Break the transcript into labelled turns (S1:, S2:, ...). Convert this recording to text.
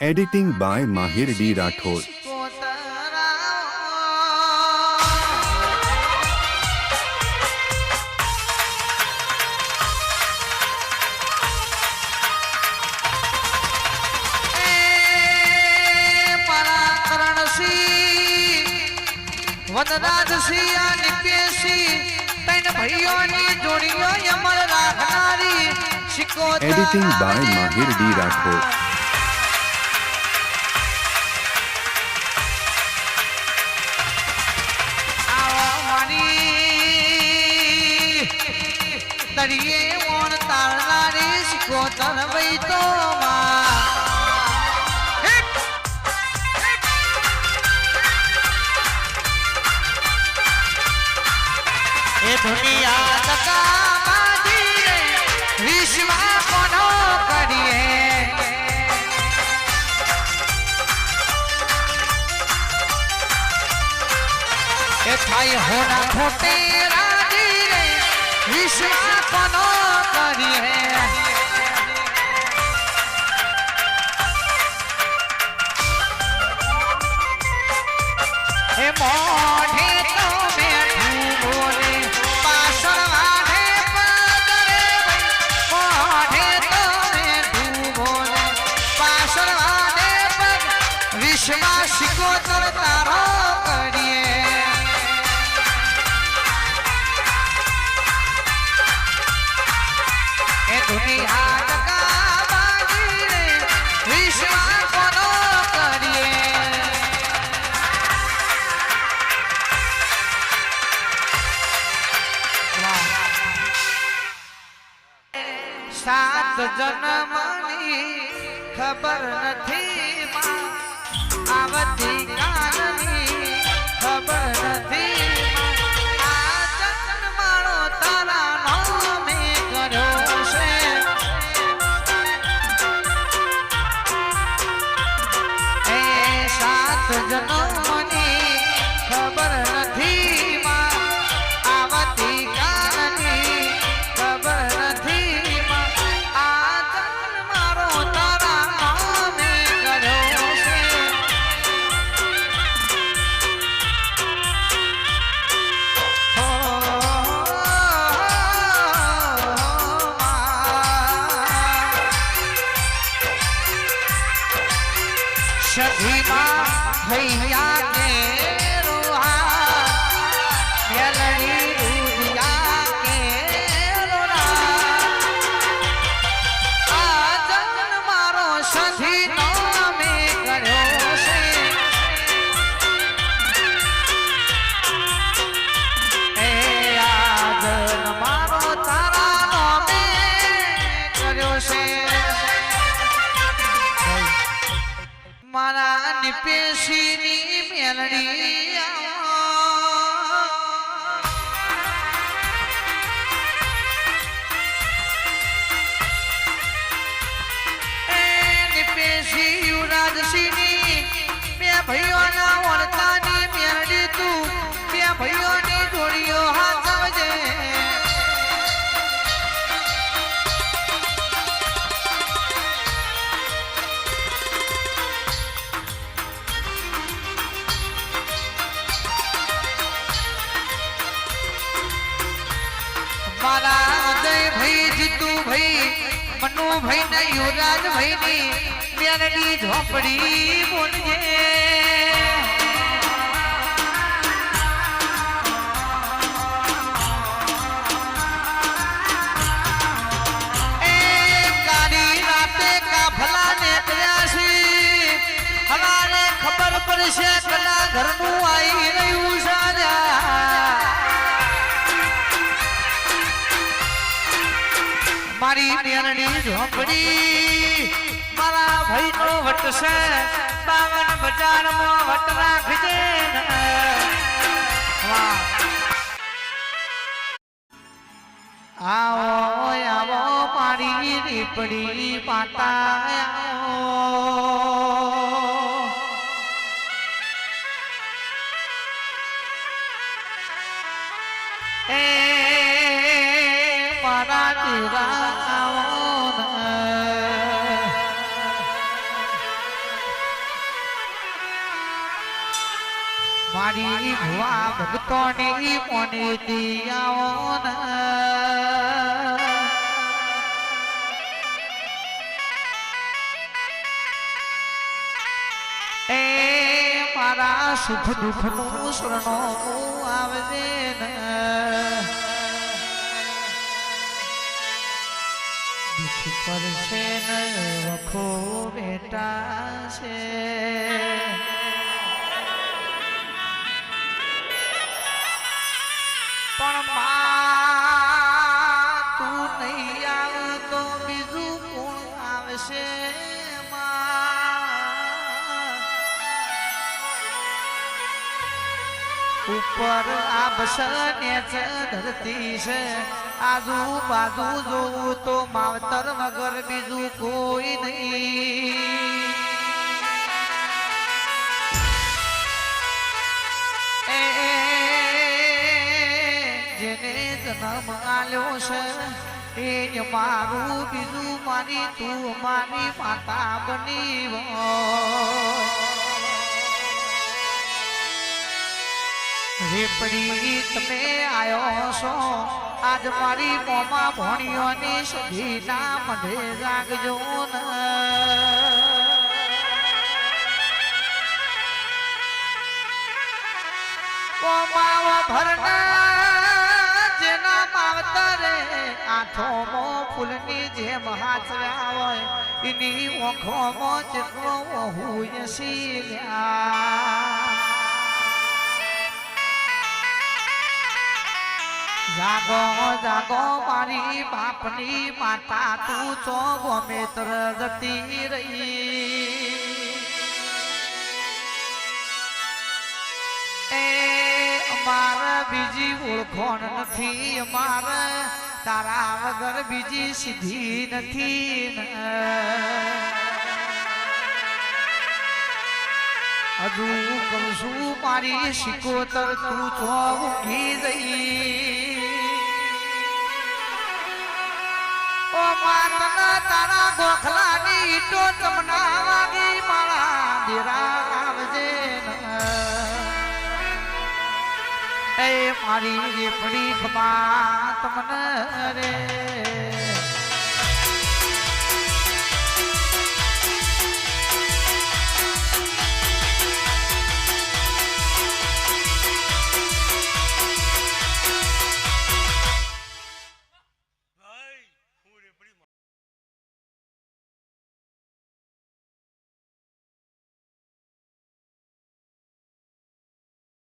S1: Editing by Mahir D. Rathod.
S2: वनराज सिया निपेशी तैन भैयों नी जोड़ियों Yamal राखनारी शिकोता
S1: Editing by Mahir D. Rathod.
S2: आओ मारी दरिये own तारनारी शिकोता वही तो दुनिया लगा बाजी विश्व कोनो करिए ए थाई होना खोटे राजी रे विश्व कोनो करिए ए मोढ़े तो मैं बोले शिकोतर तारो करिए ए दुनिया का बाजी रे विश्व कोनो करिए सात जन्मनी खबर नथी आवती कालनी खबर नथी आ जन्म मारो तारा नामे कर्यो छे ए सात जन्मनी खबर नथी आवती कालनी खबर नथी आ जन्म मारो तारा नामे कर्यो छे सखीमा भैया के रोहा मेलड़ी रूदिया के रोना आ जन मारो सखी नामे कर्यो छे ए आ जन मारो तारा नामे कर्यो छे मारा निपेशी नी मेलड़ी निपेशी युवराज सिंह मैं भैया ना वरता नी मेलड़ी तू मैं भैया नी जोड़ियो हाथ वजे मारा उदय भाई जीतू भाई मनु भाई ने युवराज भाई नी मेरडी झोपड़ी बोलिए काली राते का भला ने प्रयासी हमारे खबर पर से कला घर नु आई रही साजा मारी मेरडी झोपड़ी मारा भाई नो वट से बावन बाजार में वट राखजे आओ आओ मारी रीपड़ी पाता मारा तेरा મારી ભુવા ભક્તોની મોની દિયાઓ એ મારા સુખ દુઃખ નું શરણો આવજે ને દુઃખ પરશે ને વખો બેટા છે પણ માં તું નહીં આવ તો બીજું કોણ આવશે ઉપર આ બસને ધરતી છે આજુબાજુ જોવું તો માવતર વગર બીજું કોઈ નહીં જેને જન્મ આલ્યો છે એ મારું બીજું મારી તું મારી માતા બની રેપડી તમે આયો છો આજ મારી મોમાં ભણ્યોની સધી ના મને જાગજો ને માવો ભરના જેના માવતરે આંખોમો ફૂલની જેમ હાથવ્યા હોય એની ઓખોમો જેટલો હું શીલ્યા જાગો જાગો મારી બાપની માતા તું ચો ગમે તર જતી રહી એ અમારે બીજી ઓળખોણ નથી અમારે તારા વગર બીજી સીધી નથી હજુ કહું છું મારી શિકોતર તું છો ઊંઘી જઈ ઓ માતના તારા ગોખલાની ઈટો તમના વાગી મારા દેરા આવજે એ મારી રેપડી ખમા તમને રે